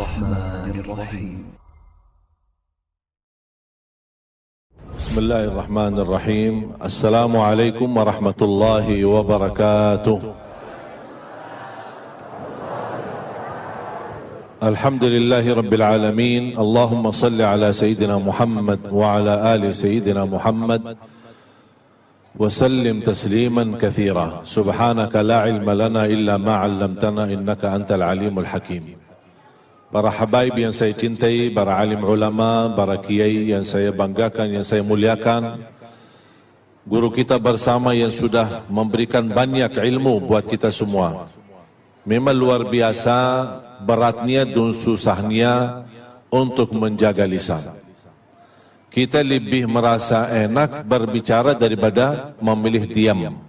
الرحمن الرحيم. بسم الله الرحمن الرحيم. السلام عليكم ورحمة الله وبركاته. الحمد لله رب العالمين. اللهم صل على سيدنا محمد وعلى آل سيدنا محمد وسلم تسليما كثيرا. سبحانك لا علم لنا إلا ما علمتنا إنك أنت العليم الحكيم. Para habaib yang saya cintai, para alim ulama, para kiai yang saya banggakan, yang saya muliakan, guru kita bersama yang sudah memberikan banyak ilmu buat kita semua. Memang luar biasa beratnya dan susahnya untuk menjaga lisan. Kita lebih merasa enak berbicara daripada memilih diam.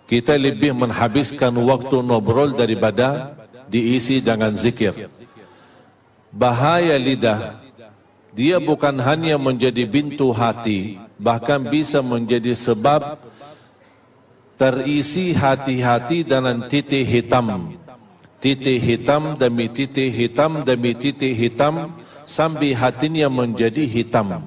Kita lebih menghabiskan waktu ngobrol daripada diisi dengan zikir. Bahaya lidah, dia bukan hanya menjadi pintu hati, bahkan bisa menjadi sebab terisi hati-hati dengan titik hitam. Titik hitam demi titik hitam demi titik hitam sampai hatinya menjadi hitam.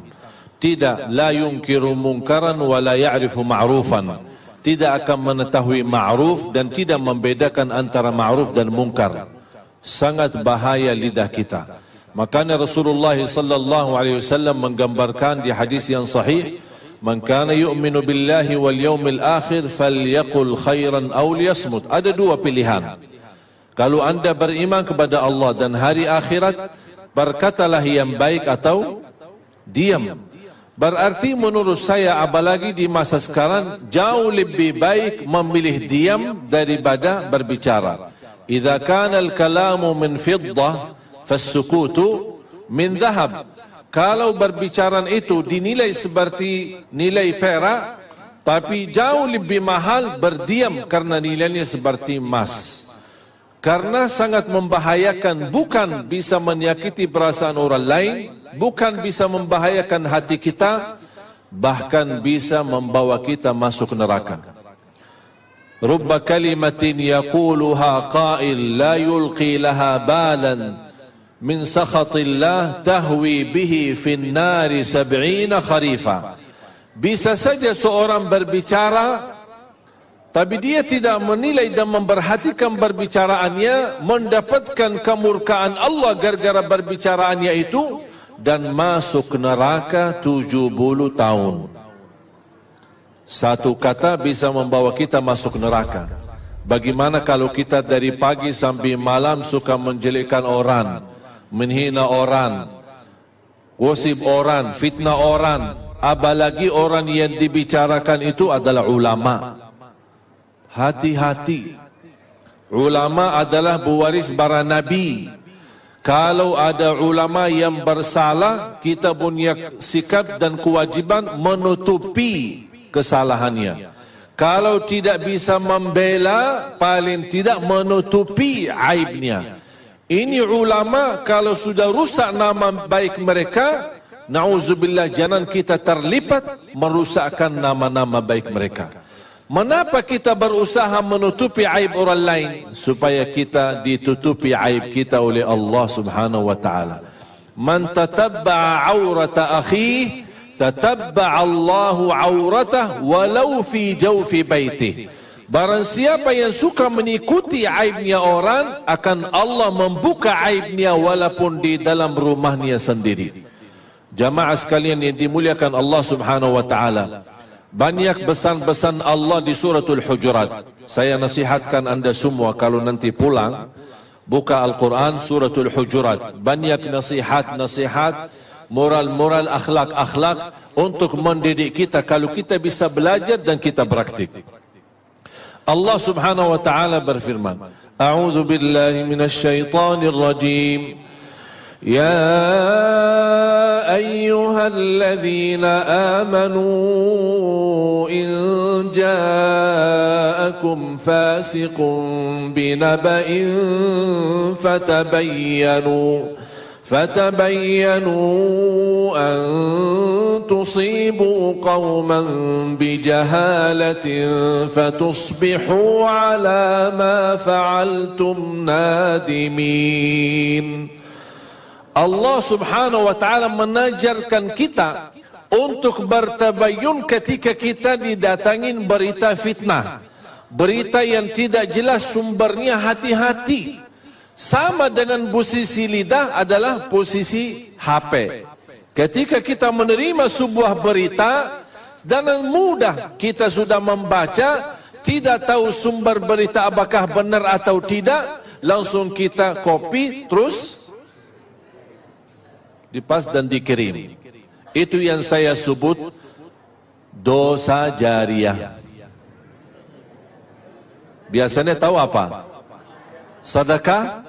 Tidak, la yunkiru munkaran wa la ya'rifu ma'rufan. Tidak akan mengetahui ma'ruf dan tidak membedakan antara ma'ruf dan munkar. Sangat bahaya lidah kita. Makanya Rasulullah sallallahu alaihi wasallam menggambarkan di hadis yang sahih, "Man kana yu'minu billahi wal yawmil akhir falyaqul khairan aw liyasmut." Ada dua pilihan. Kalau anda beriman kepada Allah dan hari akhirat, berkatalah yang baik atau diam. Berarti menurut saya, apalagi di masa sekarang, jauh lebih baik memilih diam daripada berbicara. Idza kana al-kalamu min fiddah fassukutu min dhahab. Kalau berbicara itu dinilai seperti nilai perak, tapi jauh lebih mahal berdiam karena nilainya seperti emas. Karena sangat membahayakan, bukan bisa menyakiti perasaan orang lain, bukan bisa membahayakan hati kita, bahkan bisa membawa kita masuk neraka. Rubba kalimatin yaquluha qail la yulqi laha balan min sakhatillah tahwi bihi fin nari 70 kharifa. Bisa saja seorang berbicara, tapi dia tidak menilai dan memperhatikan perbicaraannya, mendapatkan kemurkaan Allah gara-gara perbicaraannya itu, dan masuk neraka 70 tahun. Satu kata bisa membawa kita masuk neraka. Bagaimana kalau kita dari pagi sampai malam suka menjelekkan orang, menghina orang, gosip orang, fitnah orang, apalagi orang yang dibicarakan itu adalah ulama. Hati-hati. Ulama adalah pewaris para nabi. Kalau ada ulama yang bersalah, kita punya sikap dan kewajiban menutupi kesalahannya. Kalau tidak bisa membela, paling tidak menutupi aibnya. Ini ulama, kalau sudah rusak nama baik mereka, na'udzubillah, jangan kita terlibat merusakkan nama-nama baik mereka. Mengapa kita berusaha menutupi aib orang lain? Supaya kita ditutupi aib kita oleh Allah subhanahu wa ta'ala. Man tatabba'a awrata akhihi tatabba'a Allahu awratah walau fi jawfi baitih. Barang siapa yang suka mengikuti aibnya orang, akan Allah membuka aibnya walaupun di dalam rumahnya sendiri. Jamaah sekalian yang dimuliakan Allah subhanahu wa ta'ala, banyak pesan-pesan Allah di suratul Hujurat. Saya nasihatkan anda semua kalau nanti pulang, buka Al-Quran suratul Hujurat. Banyak nasihat-nasihat, moral-moral, akhlak-akhlak untuk mendidik kita kalau kita bisa belajar dan kita praktik. Allah subhanahu wa ta'ala berfirman, A'udzu billahi minasy syaithanir rajim. Ya ayyuhalladzina amanu in ja'akum fasiqun binaba'in فتبينوا أن تصيبوا قوما بجهالة فتصبحوا على ما فعلتم نادمين. Allah subhanahu wa ta'ala menajarkan kita untuk bertabayun ketika kita didatangin berita fitnah, berita yang tidak jelas sumbernya, hati-hati. Sama dengan posisi lidah adalah posisi HP. Ketika kita menerima sebuah berita, dengan mudah kita sudah membaca, tidak tahu sumber berita apakah benar atau tidak, langsung kita copy, terus dipas dan dikirim. Itu yang saya sebut dosa jariah. Biasanya tahu apa? Sedekah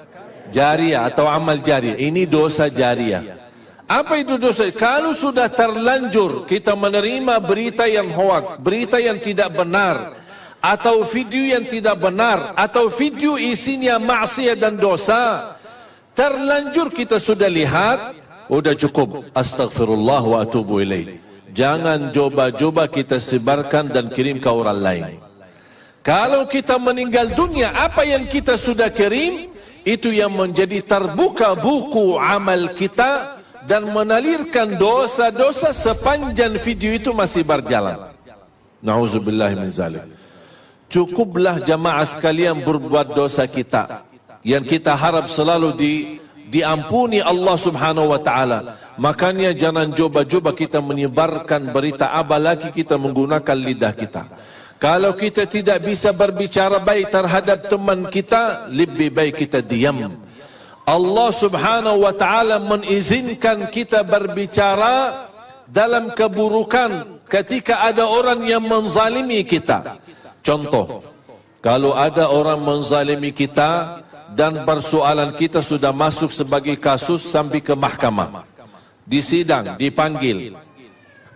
jariah atau amal jariah. Ini dosa jariah. Apa itu dosa? Kalau sudah terlanjur kita menerima berita yang hoak, berita yang tidak benar, atau video yang tidak benar, atau video isinya maksiat dan dosa, terlanjur kita sudah lihat, udah cukup, astaghfirullah wa atubu ilaih. Jangan coba-coba kita sebarkan dan kirim ke orang lain. Kalau kita meninggal dunia, apa yang kita sudah kirim, itu yang menjadi terbuka buku amal kita dan menalirkan dosa-dosa sepanjang video itu masih berjalan. Na'udzubillah min zalik. Cukuplah jamaah sekalian berbuat dosa kita, yang kita harap selalu diampuni Allah subhanahu wa ta'ala. Makanya jangan coba-coba kita menyebarkan berita, apalagi kita menggunakan lidah kita. Kalau kita tidak bisa berbicara baik terhadap teman kita, lebih baik kita diam. Allah subhanahu wa ta'ala mengizinkan kita berbicara dalam keburukan ketika ada orang yang menzalimi kita. Contoh, kalau ada orang menzalimi kita dan persoalan kita sudah masuk sebagai kasus sampai ke mahkamah, di sidang, dipanggil,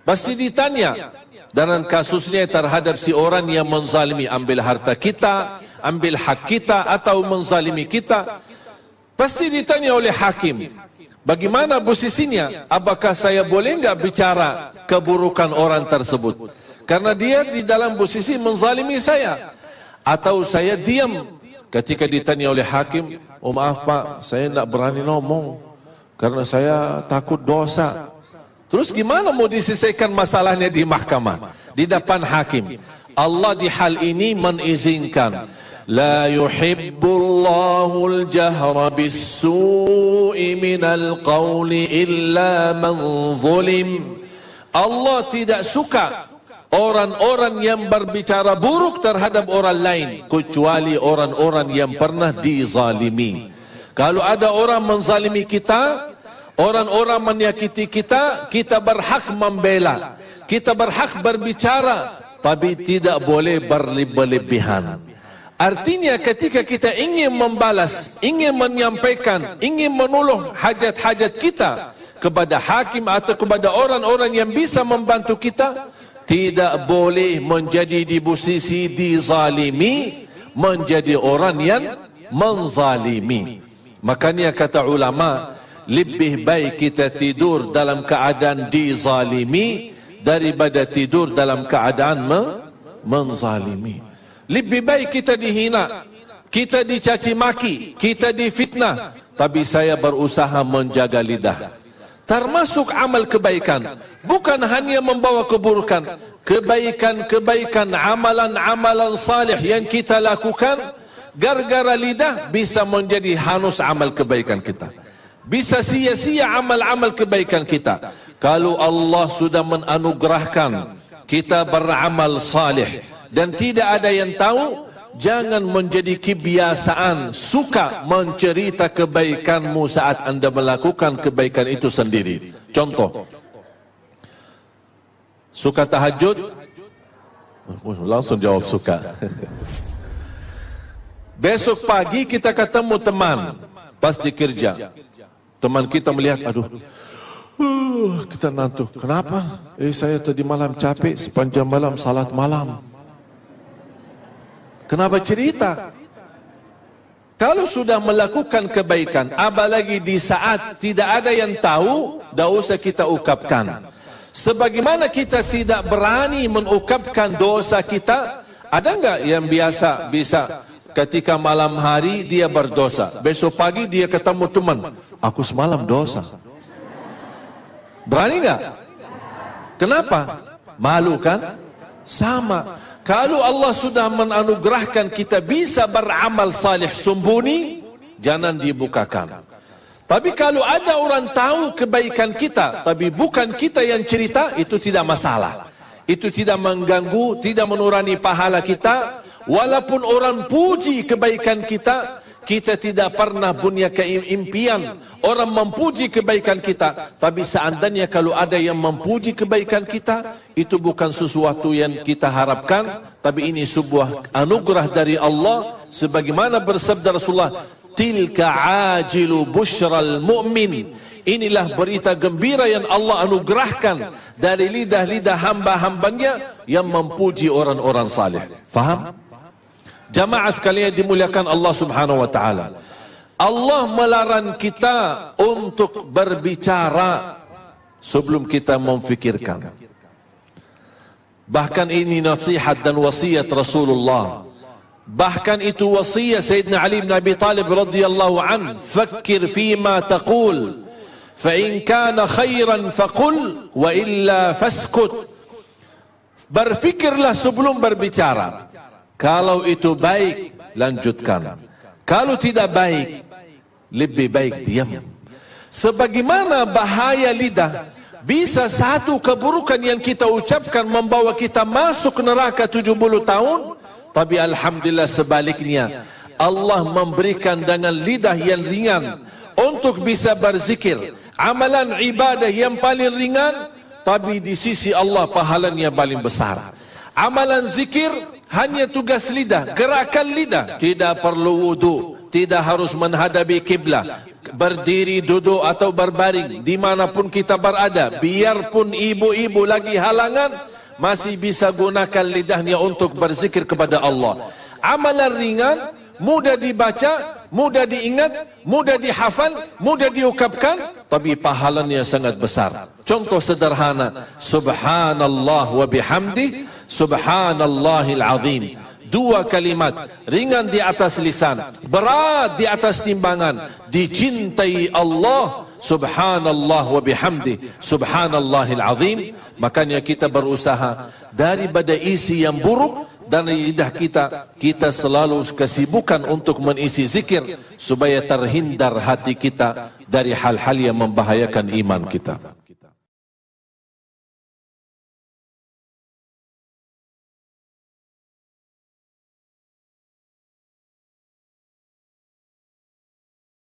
pasti ditanya dengan kasusnya terhadap si orang yang menzalimi, ambil harta kita, ambil hak kita, atau menzalimi kita. Pasti ditanya oleh hakim, bagaimana posisinya? Apakah saya boleh enggak bicara keburukan orang tersebut? Karena dia di dalam posisi menzalimi saya. Atau saya diam ketika ditanya oleh hakim, oh maaf pak, saya enggak berani ngomong karena saya takut dosa. Terus gimana mau diselesaikan masalahnya di mahkamah, di depan hakim? Allah di hal ini mengizinkan. La yuhibbullahu al-jahra bis-su'i minal qawli illa man zulim. Allah tidak suka orang-orang yang berbicara buruk terhadap orang lain, kecuali orang-orang yang pernah dizalimi. Kalau ada orang menzalimi kita, orang-orang menyakiti kita, kita berhak membela, kita berhak berbicara, tapi tidak boleh berlebihan. Artinya ketika kita ingin membalas, ingin menyampaikan, ingin menolong hajat-hajat kita kepada hakim atau kepada orang-orang yang bisa membantu kita, tidak boleh menjadi di posisi dizalimi, menjadi orang yang menzalimi. Makanya kata ulama, lebih baik kita tidur dalam keadaan dizalimi daripada tidur dalam keadaan menzalimi. Lebih baik kita dihina, kita dicaci maki, kita difitnah, tapi saya berusaha menjaga lidah. Termasuk amal kebaikan, bukan hanya membawa keburukan, kebaikan-kebaikan, amalan-amalan salih yang kita lakukan, gara-gara lidah bisa menjadi hanus amal kebaikan kita, bisa sia-sia amal-amal kebaikan kita. Kalau Allah sudah menanugerahkan kita beramal salih dan tidak ada yang tahu, jangan menjadi kebiasaan suka mencerita kebaikanmu saat anda melakukan kebaikan itu sendiri. Contoh, suka tahajud, langsung jawab suka. Besok pagi kita ketemu teman pas di kerja, teman kita melihat, aduh, kita ngantuk. Kenapa? Saya tadi malam capek, sepanjang malam salat malam. Kenapa cerita? Kalau sudah melakukan kebaikan, apalagi di saat tidak ada yang tahu, tidak usah kita ungkapkan. Sebagaimana kita tidak berani mengungkapkan dosa kita, ada enggak yang biasa bisa ketika malam hari dia berdosa, besok pagi dia ketemu teman, aku semalam dosa. Berani nggak? Kenapa? Malu kan? Sama. Kalau Allah sudah menanugerahkan kita bisa beramal salih sembunyi, jangan dibukakan. Tapi kalau ada orang tahu kebaikan kita, tapi bukan kita yang cerita, itu tidak masalah. Itu tidak mengganggu, tidak menurani pahala kita. Walaupun orang puji kebaikan kita, kita tidak pernah punya keimpian orang memuji kebaikan kita. Tapi seandainya kalau ada yang memuji kebaikan kita, itu bukan sesuatu yang kita harapkan, tapi ini sebuah anugerah dari Allah. Sebagaimana bersabda Rasulullah, tilka ajilu busyral mu'min, inilah berita gembira yang Allah anugerahkan dari lidah-lidah hamba-hambanya yang memuji orang-orang saleh. Faham? Jamaah sekalian dimuliakan Allah Subhanahu wa taala. Allah melarang kita untuk berbicara sebelum kita memfikirkan. Bahkan ini nasihat dan wasiat Rasulullah. Bahkan itu wasiat Sayyidina Ali bin Abi Talib radhiyallahu an, "Fakkir fima taqul, fa in kana khairan faqul wa illa faskut." Berfikirlah sebelum berbicara. Kalau itu baik, lanjutkan. Kalau tidak baik, lebih baik diam. Sebagaimana bahaya lidah, bisa satu keburukan yang kita ucapkan membawa kita masuk neraka 70 tahun. Tapi alhamdulillah sebaliknya, Allah memberikan dengan lidah yang ringan untuk bisa berzikir. Amalan ibadah yang paling ringan, tapi di sisi Allah pahalanya paling besar. Amalan zikir hanya tugas lidah, gerakan lidah. Tidak perlu wudu, tidak harus menghadapi kiblat, berdiri, duduk atau berbaring, dimanapun kita berada. Biarpun ibu-ibu lagi halangan, masih bisa gunakan lidahnya untuk berzikir kepada Allah. Amalan ringan, mudah dibaca, mudah diingat, mudah dihafal, mudah diucapkan, tapi pahalanya sangat besar. Contoh sederhana, subhanallah wa bihamdi, subhanallahil azim. Dua kalimat, ringan di atas lisan, berat di atas timbangan, dicintai Allah, subhanallah wa bihamdi, subhanallahil azim. Makanya kita berusaha daripada isi yang buruk dan lidah kita selalu kesibukan untuk mengisi zikir supaya terhindar hati kita dari hal-hal yang membahayakan iman kita.